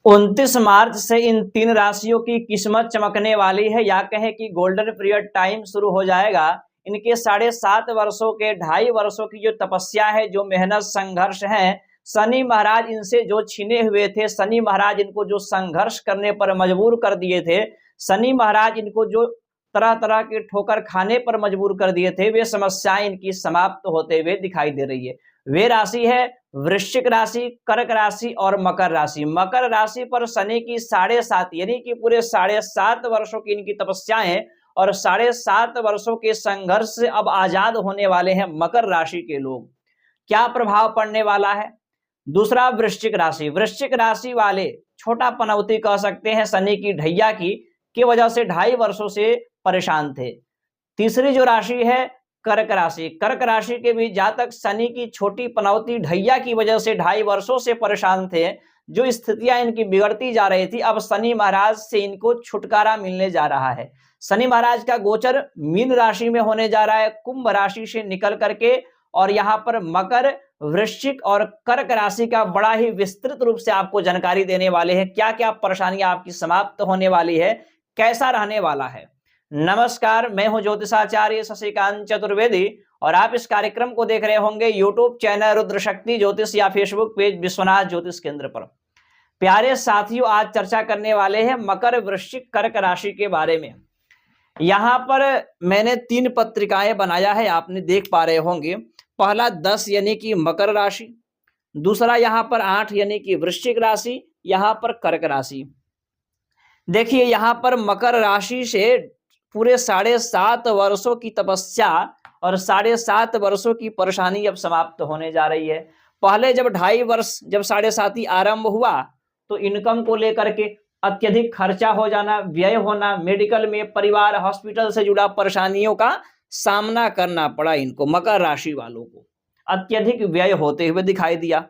29 मार्च से इन 3 राशियों की किस्मत चमकने वाली है, या कहें कि गोल्डन पीरियड टाइम शुरू हो जाएगा। इनके 7.5 वर्षों के 2.5 वर्षों की जो तपस्या है, जो मेहनत संघर्ष है, शनि महाराज इनसे जो छीने हुए थे, शनि महाराज इनको जो संघर्ष करने पर मजबूर कर दिए थे, शनि महाराज इनको जो तरह तरह के ठोकर खाने पर मजबूर कर दिए थे, वे समस्याएं इनकी समाप्त होते हुए दिखाई दे रही है। वे राशि है वृश्चिक राशि, कर्क राशि और मकर राशि। मकर राशि पर शनि की 7.5 यानी कि पूरे 7.5 वर्षों की इनकी तपस्याएं और 7.5 वर्षों के संघर्ष से अब आजाद होने वाले हैं मकर राशि के लोग। क्या प्रभाव पड़ने वाला है? दूसरा वृश्चिक राशि, वृश्चिक राशि वाले छोटा पनौती कह सकते हैं शनि की ढैया की वजह से 2.5 वर्षों से परेशान थे। तीसरी जो राशि है कर्क राशि, कर्क राशि के भी जातक शनि की छोटी पनौती ढैया की वजह से 2.5 वर्षों से परेशान थे। जो स्थितियां इनकी बिगड़ती जा रही थी, अब शनि महाराज से इनको छुटकारा मिलने जा रहा है। शनि महाराज का गोचर मीन राशि में होने जा रहा है, कुंभ राशि से निकल करके, और यहाँ पर मकर, वृश्चिक और कर्क राशि का बड़ा ही विस्तृत रूप से आपको जानकारी देने वाले हैं। क्या क्या परेशानियां आपकी समाप्त होने वाली है, कैसा रहने वाला है। नमस्कार, मैं हूं ज्योतिषाचार्य शशिकांत चतुर्वेदी और आप इस कार्यक्रम को देख रहे होंगे यूट्यूब चैनल रुद्र शक्ति ज्योतिष या फेसबुक पेज विश्वनाथ ज्योतिष केंद्र पर। प्यारे साथियों, आज चर्चा करने वाले हैं मकर, वृश्चिक, कर्क राशि के बारे में। यहां पर मैंने 3 पत्रिकाएं बनाया है, आपने देख पा रहे होंगे। पहला 10 यानी कि मकर राशि, दूसरा यहां पर 8 यानी कि वृश्चिक राशि, यहां पर कर्क राशि। देखिए यहां पर मकर राशि से पूरे 7.5 वर्षों की तपस्या और 7.5 वर्षों की परेशानी अब समाप्त होने जा रही है। पहले जब 2.5 वर्ष, जब 7.5 आरंभ हुआ तो इनकम को लेकर के अत्यधिक खर्चा हो जाना, व्यय होना, मेडिकल में, परिवार, हॉस्पिटल से जुड़ा परेशानियों का सामना करना पड़ा इनको, मकर राशि वालों को अत्यधिक व्यय होते हुए दिखाई दिया।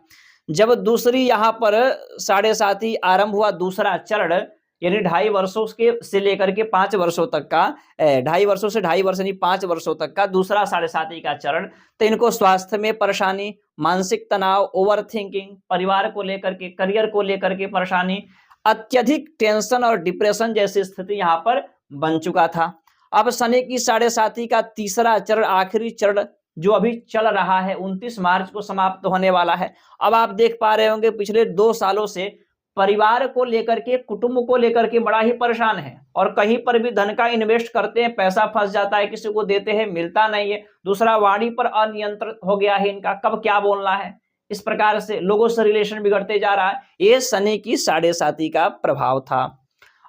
जब दूसरी यहाँ पर 7.5 आरंभ हुआ, दूसरा चरण यानी 2.5 वर्षों के से लेकर के 5 वर्षों तक का, 2.5 वर्षों से 2.5 वर्ष यानी 5 वर्षों तक का दूसरा 7.5 का चरण, तो इनको स्वास्थ्य में परेशानी, मानसिक तनाव, ओवर थिंकिंग, परिवार को लेकर के, करियर को लेकर के परेशानी, अत्यधिक टेंशन और डिप्रेशन जैसी स्थिति यहाँ पर बन चुका था। अब शनि की 7.5 का तीसरा चरण, आखिरी चरण जो अभी चल रहा है, 29 मार्च को समाप्त होने वाला है। अब आप देख पा रहे होंगे पिछले 2 सालों से परिवार को लेकर के, कुटुंब को लेकर के बड़ा ही परेशान है, और कहीं पर भी धन का इन्वेस्ट करते हैं, पैसा फंस जाता है, किसी को देते हैं मिलता नहीं है। दूसरा, वाणी पर अनियंत्रित हो गया है इनका, कब क्या बोलना है, इस प्रकार से लोगों से रिलेशन बिगड़ते जा रहा है। ये शनि की 7.5 का प्रभाव था।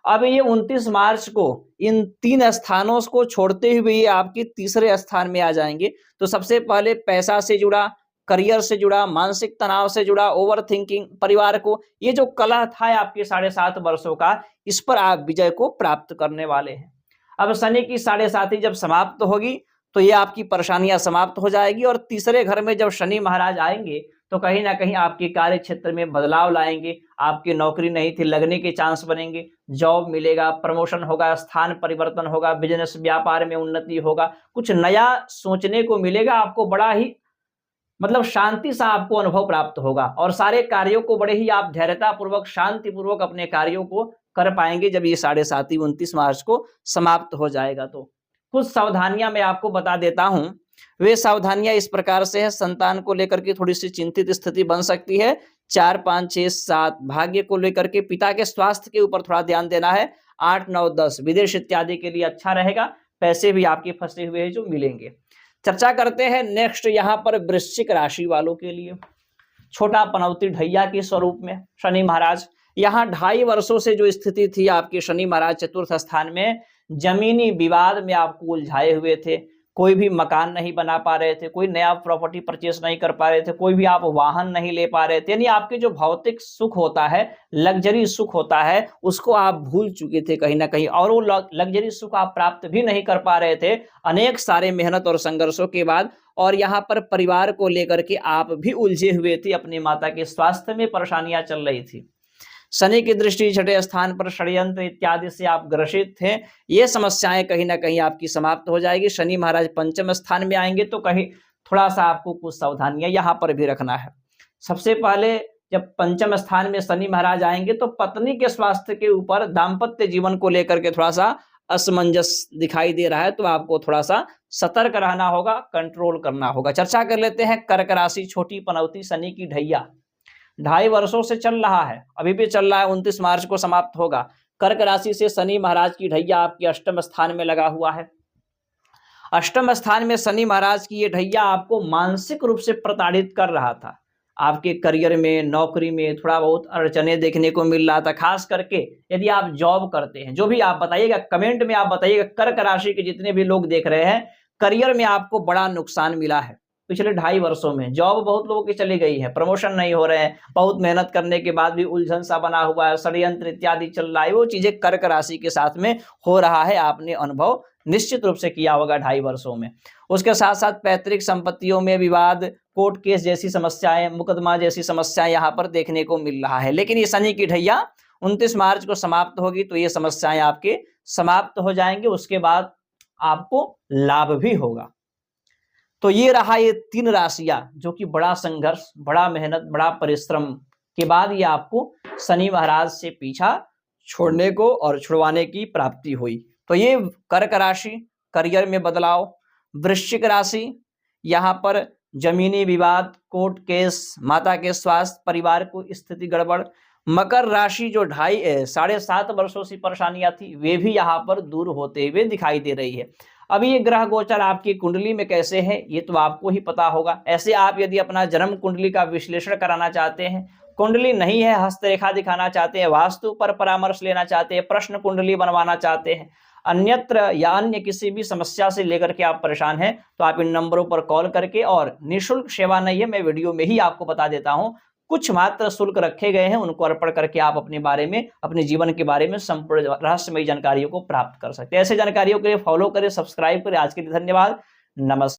अब ये 29 मार्च को इन 3 स्थानों को छोड़ते हुए ये आपके तीसरे स्थान में आ जाएंगे। तो सबसे पहले पैसा से जुड़ा, करियर से जुड़ा, मानसिक तनाव से जुड़ा, ओवर थिंकिंग, परिवार को, ये जो कलह था आपके 7.5 वर्षों का, इस पर आप विजय को प्राप्त करने वाले हैं। अब शनि की 7.5 जब समाप्त होगी तो ये आपकी परेशानियां समाप्त हो जाएगी, और तीसरे घर में जब शनि महाराज आएंगे तो कहीं ना कहीं आपके कार्य क्षेत्र में बदलाव लाएंगे। आपकी नौकरी नहीं थी, लगने के चांस बनेंगे, जॉब मिलेगा, प्रमोशन होगा, स्थान परिवर्तन होगा, बिजनेस व्यापार में उन्नति होगा, कुछ नया सोचने को मिलेगा आपको, बड़ा ही मतलब शांति सा आपको अनुभव प्राप्त होगा, और सारे कार्यों को बड़े ही आप धैर्यता पूर्वक, शांति पूर्वक अपने कार्यों को कर पाएंगे जब ये 7.5 29 मार्च को समाप्त हो जाएगा। तो कुछ सावधानियां मैं आपको बता देता हूं। वे सावधानियां इस प्रकार से है, संतान को लेकर के थोड़ी सी चिंतित स्थिति बन सकती है। 4, 5, 6, 7 भाग्य को लेकर के, पिता के स्वास्थ्य के ऊपर थोड़ा ध्यान देना है। 8, 9, 10 विदेश इत्यादि के लिए अच्छा रहेगा, पैसे भी आपके फंसे हुए हैं जो मिलेंगे। चर्चा करते हैं नेक्स्ट यहाँ पर वृश्चिक राशि वालों के लिए। छोटा पनौती ढैया के स्वरूप में शनि महाराज, यहाँ 2.5 वर्षों से जो स्थिति थी आपके शनि महाराज चतुर्थ स्थान में, जमीनी विवाद में आपको उलझाए हुए थे। कोई भी मकान नहीं बना पा रहे थे, कोई नया प्रॉपर्टी परचेस नहीं कर पा रहे थे, कोई भी आप वाहन नहीं ले पा रहे थे, यानी आपके जो भौतिक सुख होता है, लग्जरी सुख होता है, उसको आप भूल चुके थे कहीं ना कहीं, और वो लग्जरी सुख आप प्राप्त भी नहीं कर पा रहे थे अनेक सारे मेहनत और संघर्षों के बाद। और यहाँ पर परिवार को लेकर के आप भी उलझे हुए थे, अपनी माता के स्वास्थ्य में परेशानियां चल रही थी। शनि की दृष्टि 6ठे स्थान पर, षड्यंत्र इत्यादि से आप ग्रसित थे। ये समस्याएं कहीं ना कहीं आपकी समाप्त हो जाएगी। शनि महाराज 5वें स्थान में आएंगे तो कहीं थोड़ा सा आपको कुछ सावधानियां यहाँ पर भी रखना है। सबसे पहले जब पंचम स्थान में शनि महाराज आएंगे तो पत्नी के स्वास्थ्य के ऊपर, दाम्पत्य जीवन को लेकर के थोड़ा सा असमंजस दिखाई दे रहा है, तो आपको थोड़ा सा सतर्क रहना होगा, कंट्रोल करना होगा। चर्चा कर लेते हैं कर्क राशि, छोटी पनौती, शनि की ढैया 2.5 वर्षों से चल रहा है, अभी भी चल रहा है, 29 मार्च को समाप्त होगा। कर्क राशि से शनि महाराज की ढैया आपके अष्टम स्थान में लगा हुआ है। अष्टम स्थान में शनि महाराज की ये ढैया आपको मानसिक रूप से प्रताड़ित कर रहा था। आपके करियर में, नौकरी में थोड़ा बहुत अड़चने देखने को मिल रहा था, खास करके यदि आप जॉब करते हैं। जो भी आप बताइएगा, कमेंट में आप बताइएगा, कर्क राशि के जितने भी लोग देख रहे हैं, करियर में आपको बड़ा नुकसान मिला है पिछले 2.5 वर्षों में। जॉब बहुत लोगों की चली गई है, प्रमोशन नहीं हो रहे हैं, बहुत मेहनत करने के बाद भी उलझन सा बना हुआ है, षड्यंत्र इत्यादि चल रहा है। वो चीजें कर्क राशि के साथ में हो रहा है, आपने अनुभव निश्चित रूप से किया होगा 2.5 वर्षों में। उसके साथ साथ पैतृक संपत्तियों में विवाद, कोर्ट केस जैसी समस्याएं, मुकदमा जैसी समस्याएं यहाँ पर देखने को मिल रहा है। लेकिन ये शनि की ढैया 29 मार्च को समाप्त होगी, तो ये समस्याएं आपके समाप्त हो जाएंगे। उसके बाद आपको लाभ भी होगा। तो ये रहा ये 3 राशियां जो कि बड़ा संघर्ष, बड़ा मेहनत, बड़ा परिश्रम के बाद ये आपको शनि महाराज से पीछा छोड़ने को और छुड़वाने की प्राप्ति हुई। तो ये कर्क राशि, करियर में बदलाव। वृश्चिक राशि, यहाँ पर जमीनी विवाद, कोर्ट केस, माता के स्वास्थ्य, परिवार को स्थिति गड़बड़। मकर राशि जो 7.5 वर्षों से परेशानियां थी, वे भी यहाँ पर दूर होते हुए दिखाई दे रही है। अभी ये ग्रह गोचर आपकी कुंडली में कैसे है ये तो आपको ही पता होगा। ऐसे आप यदि अपना जन्म कुंडली का विश्लेषण कराना चाहते हैं, कुंडली नहीं है, हस्तरेखा दिखाना चाहते हैं, वास्तु पर परामर्श लेना चाहते हैं, प्रश्न कुंडली बनवाना चाहते हैं, अन्यत्र या अन्य किसी भी समस्या से लेकर के आप परेशान हैं, तो आप इन नंबरों पर कॉल करके, और निःशुल्क सेवा नहीं है, मैं वीडियो में ही आपको बता देता हूं, कुछ मात्र शुल्क रखे गए हैं, उनको अर्पण करके आप अपने बारे में, अपने जीवन के बारे में संपूर्ण रहस्यमयी जानकारियों को प्राप्त कर सकते हैं। ऐसे जानकारियों के लिए फॉलो करें, सब्सक्राइब करें। आज के लिए धन्यवाद, नमस्कार।